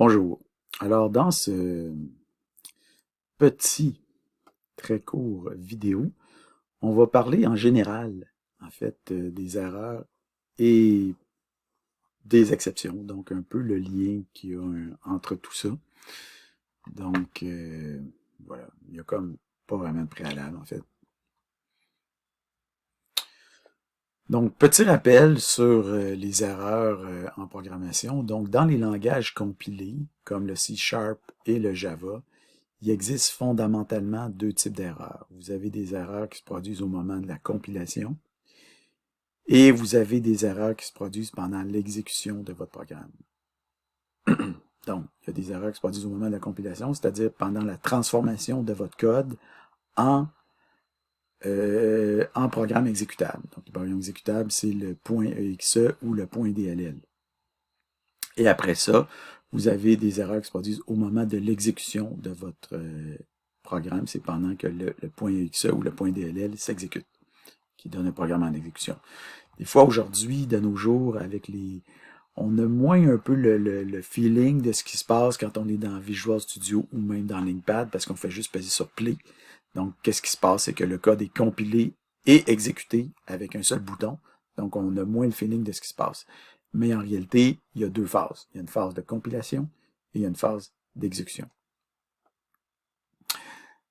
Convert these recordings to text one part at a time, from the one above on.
Bonjour. Alors, dans ce petit, très court vidéo, on va parler en général, en fait, des erreurs et des exceptions. Donc, un peu le lien qu'il y a entre tout ça. Donc, voilà. Il y a comme pas vraiment de préalable, en fait. Donc, petit rappel sur les erreurs en programmation. Donc, dans les langages compilés, comme le C# et le Java, il existe fondamentalement deux types d'erreurs. Vous avez des erreurs qui se produisent au moment de la compilation et vous avez des erreurs qui se produisent pendant l'exécution de votre programme. Donc, il y a des erreurs qui se produisent au moment de la compilation, c'est-à-dire pendant la transformation de votre code en, en programme exécutable. Donc, le programme exécutable, c'est le .exe ou le .dll. Et après ça, vous avez des erreurs qui se produisent au moment de l'exécution de votre programme. C'est pendant que le .exe ou le .dll s'exécute, qui donne un programme en exécution. Des fois, aujourd'hui, de nos jours, avec les... On a moins un peu le feeling de ce qui se passe quand on est dans Visual Studio ou même dans Linkpad, parce qu'on fait juste peser sur Play. Donc, qu'est-ce qui se passe? C'est que le code est compilé et exécuté avec un seul bouton. Donc, on a moins le feeling de ce qui se passe. Mais en réalité, il y a deux phases. Il y a une phase de compilation et il y a une phase d'exécution.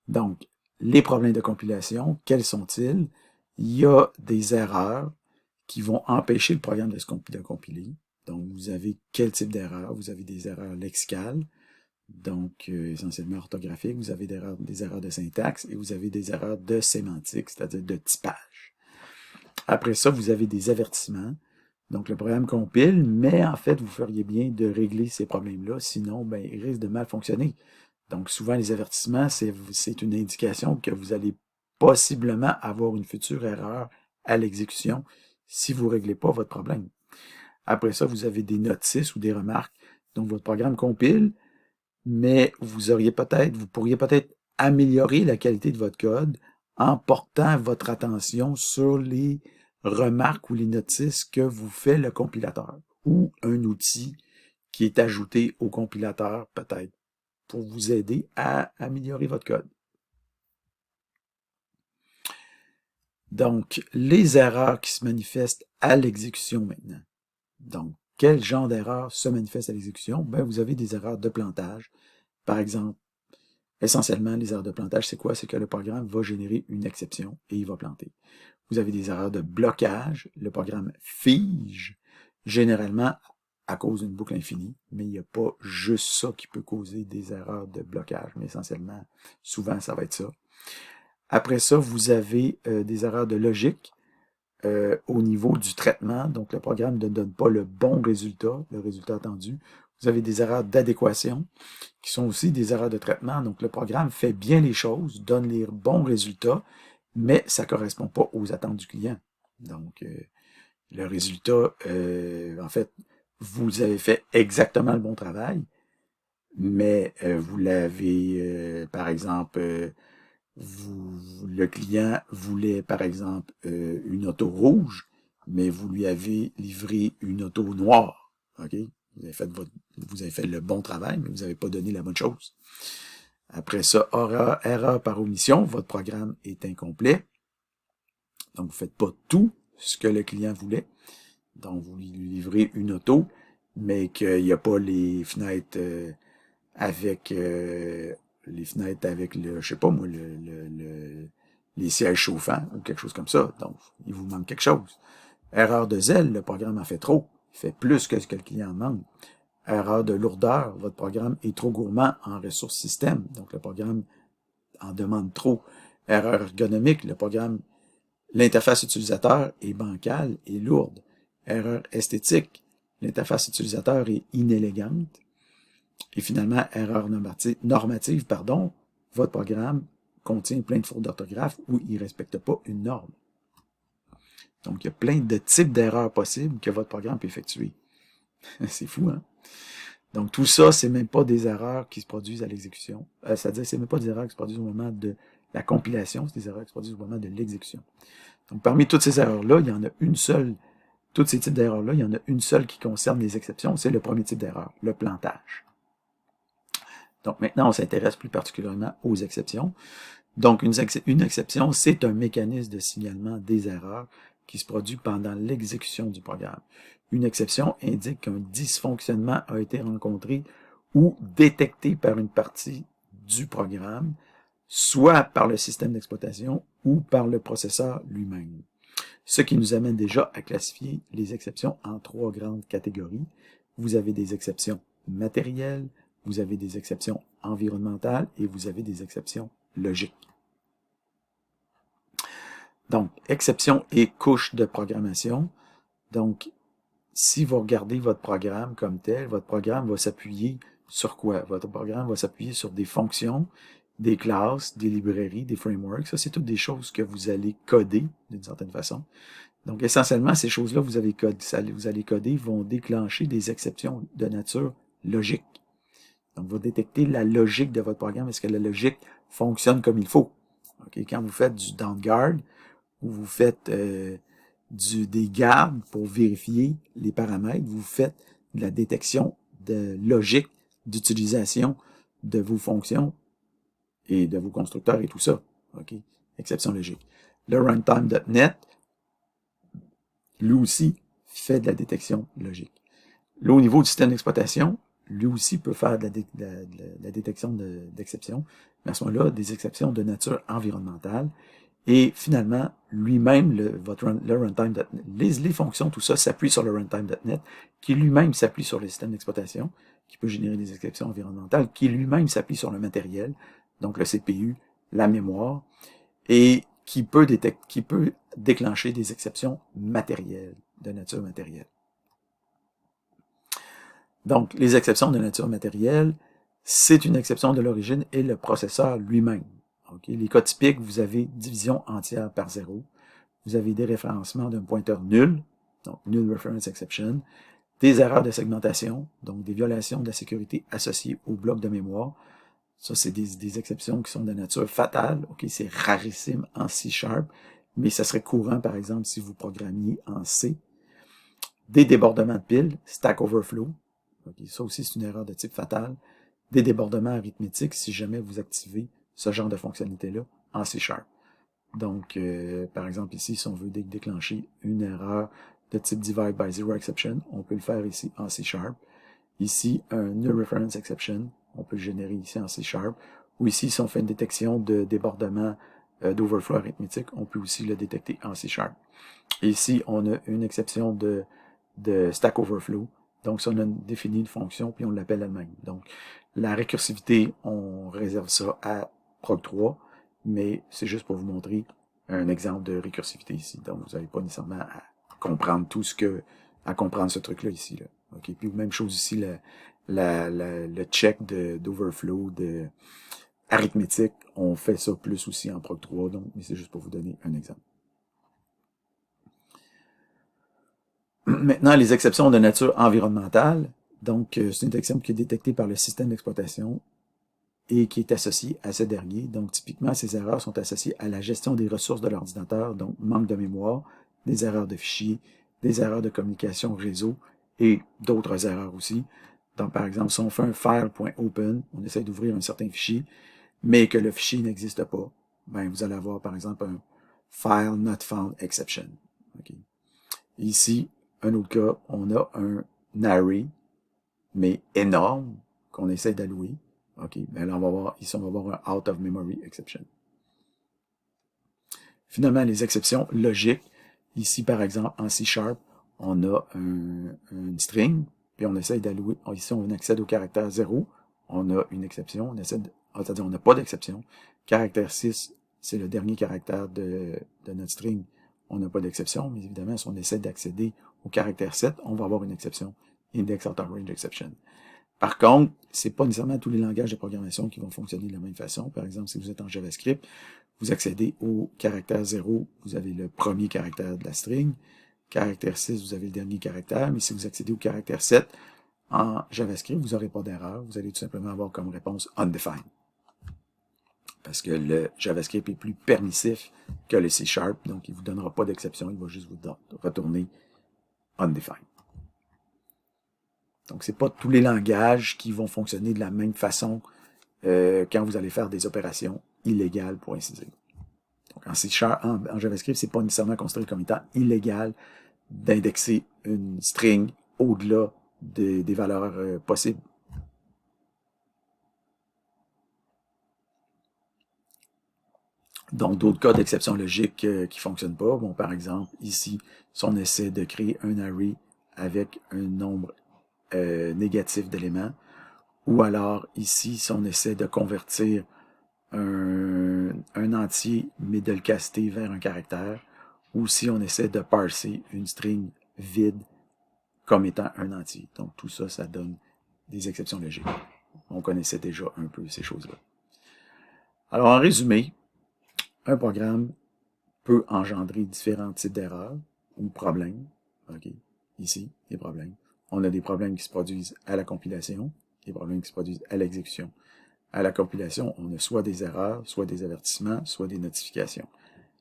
Donc, les problèmes de compilation, quels sont-ils? Il y a des erreurs qui vont empêcher le programme de se compiler. Donc, vous avez quel type d'erreur? Vous avez des erreurs lexicales, donc essentiellement orthographiques, vous avez des erreurs de syntaxe et vous avez des erreurs de sémantique, c'est-à-dire de typage. Après ça, vous avez des avertissements. Donc, le programme compile, mais en fait, vous feriez bien de régler ces problèmes-là, sinon, ben, il risque de mal fonctionner. Donc, souvent, les avertissements, c'est une indication que vous allez possiblement avoir une future erreur à l'exécution si vous ne réglez pas votre problème. Après ça, vous avez des notices ou des remarques. Donc, votre programme compile, mais vous pourriez peut-être améliorer la qualité de votre code en portant votre attention sur les remarques ou les notices que vous fait le compilateur ou un outil qui est ajouté au compilateur peut-être pour vous aider à améliorer votre code. Donc, les erreurs qui se manifestent à l'exécution maintenant. Donc, quel genre d'erreur se manifeste à l'exécution? Ben, vous avez des erreurs de plantage. Par exemple, essentiellement, les erreurs de plantage, c'est quoi? C'est que le programme va générer une exception et il va planter. Vous avez des erreurs de blocage. Le programme fige, généralement à cause d'une boucle infinie, mais il n'y a pas juste ça qui peut causer des erreurs de blocage, mais essentiellement, souvent, ça va être ça. Après ça, vous avez des erreurs de logique au niveau du traitement. Donc, le programme ne donne pas le bon résultat, le résultat attendu. Vous avez des erreurs d'adéquation qui sont aussi des erreurs de traitement. Donc, le programme fait bien les choses, donne les bons résultats, mais ça ne correspond pas aux attentes du client. Donc, le résultat, en fait, vous avez fait exactement le bon travail, mais vous l'avez, par exemple, le client voulait, par exemple, une auto rouge, mais vous lui avez livré une auto noire. OK? Vous avez fait le bon travail, mais vous n'avez pas donné la bonne chose. Après ça, erreur par omission, votre programme est incomplet. Donc, vous ne faites pas tout ce que le client voulait. Donc, vous lui livrez une auto, mais qu'il n'y a pas les fenêtres avec le, je sais pas moi, les sièges chauffants ou quelque chose comme ça. Donc, il vous manque quelque chose. Erreur de zèle, le programme en fait trop. Il fait plus que ce que le client demande. Erreur de lourdeur, votre programme est trop gourmand en ressources système. Donc, le programme en demande trop. Erreur ergonomique, le programme, l'interface utilisateur est bancale et lourde. Erreur esthétique, l'interface utilisateur est inélégante. Et finalement, erreur normative, votre programme contient plein de fautes d'orthographe ou il ne respecte pas une norme. Donc, il y a plein de types d'erreurs possibles que votre programme peut effectuer. C'est fou, hein? Donc, tout ça, c'est même pas des erreurs qui se produisent à l'exécution. C'est-à-dire, c'est même pas des erreurs qui se produisent au moment de la compilation, c'est des erreurs qui se produisent au moment de l'exécution. Donc, parmi toutes ces erreurs-là, il y en a une seule, tous ces types d'erreurs-là, il y en a une seule qui concerne les exceptions, c'est le premier type d'erreur, le plantage. Donc maintenant, on s'intéresse plus particulièrement aux exceptions. Donc une exception, c'est un mécanisme de signalement des erreurs qui se produit pendant l'exécution du programme. Une exception indique qu'un dysfonctionnement a été rencontré ou détecté par une partie du programme, soit par le système d'exploitation ou par le processeur lui-même. Ce qui nous amène déjà à classifier les exceptions en 3 grandes catégories. Vous avez des exceptions matérielles, vous avez des exceptions environnementales et vous avez des exceptions logiques. Donc, exception et couche de programmation. Donc, si vous regardez votre programme comme tel, votre programme va s'appuyer sur quoi? Votre programme va s'appuyer sur des fonctions, des classes, des librairies, des frameworks. Ça, c'est toutes des choses que vous allez coder d'une certaine façon. Donc, essentiellement, ces choses-là, vous allez coder, vont déclencher des exceptions de nature logique. Donc, vous détectez la logique de votre programme. Est-ce que la logique fonctionne comme il faut? Okay? Quand vous faites du downguard, ou vous faites des gardes pour vérifier les paramètres, vous faites de la détection de logique d'utilisation de vos fonctions et de vos constructeurs et tout ça. OK? Exception logique. Le runtime.net, lui aussi, fait de la détection logique. Là, au niveau du système d'exploitation, lui aussi peut faire de la détection d'exceptions, mais à ce moment-là, des exceptions de nature environnementale. Et finalement, lui-même, le runtime.net, les fonctions, tout ça s'appuie sur le runtime.net, qui lui-même s'appuie sur le système d'exploitation, qui peut générer des exceptions environnementales, qui lui-même s'appuie sur le matériel, donc le CPU, la mémoire, et qui peut déclencher des exceptions matérielles, de nature matérielle. Donc, les exceptions de nature matérielle, c'est une exception de l'origine et le processeur lui-même. Okay? Les cas typiques, vous avez division entière par 0, vous avez déréférencement d'un pointeur nul, donc null reference exception, des erreurs de segmentation, donc des violations de la sécurité associées au bloc de mémoire. Ça, c'est des exceptions qui sont de nature fatale. Okay? C'est rarissime en C#, mais ça serait courant, par exemple, si vous programmiez en C. Des débordements de piles, stack overflow. Okay? Ça aussi, c'est une erreur de type fatal. Des débordements arithmétiques, si jamais vous activez ce genre de fonctionnalité-là en C#. Donc, par exemple, ici, si on veut déclencher une erreur de type divide by zero exception, on peut le faire ici en C#. Ici, un null reference exception, on peut le générer ici en C#. Ou ici, si on fait une détection de débordement d'overflow arithmétique, on peut aussi le détecter en C#. Et ici, on a une exception de stack overflow. Donc, ça, on a défini une fonction, puis on l'appelle elle-même. Donc, la récursivité, on réserve ça à Prog3, mais c'est juste pour vous montrer un exemple de récursivité ici. Donc, vous n'avez pas nécessairement à comprendre à comprendre ce truc-là ici. Là. Okay? Puis, même chose ici, le check d'overflow, de arithmétique, on fait ça plus aussi en Prog3, donc, mais c'est juste pour vous donner un exemple. Maintenant, les exceptions de nature environnementale. Donc, c'est une exception qui est détectée par le système d'exploitation et qui est associée à ce dernier. Donc, typiquement, ces erreurs sont associées à la gestion des ressources de l'ordinateur, donc manque de mémoire, des erreurs de fichiers, des erreurs de communication réseau et d'autres erreurs aussi. Donc, par exemple, si on fait un file.open, on essaie d'ouvrir un certain fichier, mais que le fichier n'existe pas, ben, vous allez avoir, par exemple, un file not found exception. Okay. Ici, un autre cas, on a un array, mais énorme, qu'on essaie d'allouer. OK, mais là, on va voir, ici, on va avoir un out of memory exception. Finalement, les exceptions logiques. Ici, par exemple, en C#, on a une string, puis on essaie d'allouer. Ici, on accède au caractère 0. On a une exception. C'est-à-dire, on n'a pas d'exception. Caractère 6, c'est le dernier caractère de notre string. On n'a pas d'exception, mais évidemment, si on essaie d'accéder au caractère 7, on va avoir une exception. Index out of range exception. Par contre, c'est pas nécessairement tous les langages de programmation qui vont fonctionner de la même façon. Par exemple, si vous êtes en JavaScript, vous accédez au caractère 0, vous avez le premier caractère de la string. Caractère 6, vous avez le dernier caractère. Mais si vous accédez au caractère 7, en JavaScript, vous n'aurez pas d'erreur. Vous allez tout simplement avoir comme réponse undefined. Parce que le JavaScript est plus permissif que le C#, donc il ne vous donnera pas d'exception, il va juste vous retourner undefined. Donc, c'est pas tous les langages qui vont fonctionner de la même façon quand vous allez faire des opérations illégales, pour ainsi dire. Donc, en JavaScript, c'est pas nécessairement considéré comme étant illégal d'indexer une string au-delà des valeurs possibles. Donc, d'autres cas d'exception logique qui fonctionnent pas. Bon, par exemple, ici, si on essaie de créer un array avec un nombre négatif d'éléments, ou alors ici, si on essaie de convertir un entier, mais de le caster vers un caractère, ou si on essaie de parser une string vide comme étant un entier. Donc, tout ça, ça donne des exceptions logiques. On connaissait déjà un peu ces choses-là. Alors, en résumé, un programme peut engendrer différents types d'erreurs ou problèmes. OK, ici, des problèmes. On a des problèmes qui se produisent à la compilation, des problèmes qui se produisent à l'exécution. À la compilation, on a soit des erreurs, soit des avertissements, soit des notifications.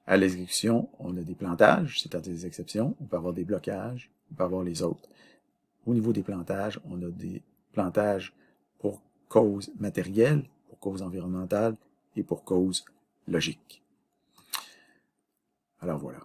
À l'exécution, on a des plantages, c'est-à-dire des exceptions. On peut avoir des blocages, on peut avoir les autres. Au niveau des plantages, on a des plantages pour cause matérielle, pour cause environnementale et pour cause logique. Alors voilà.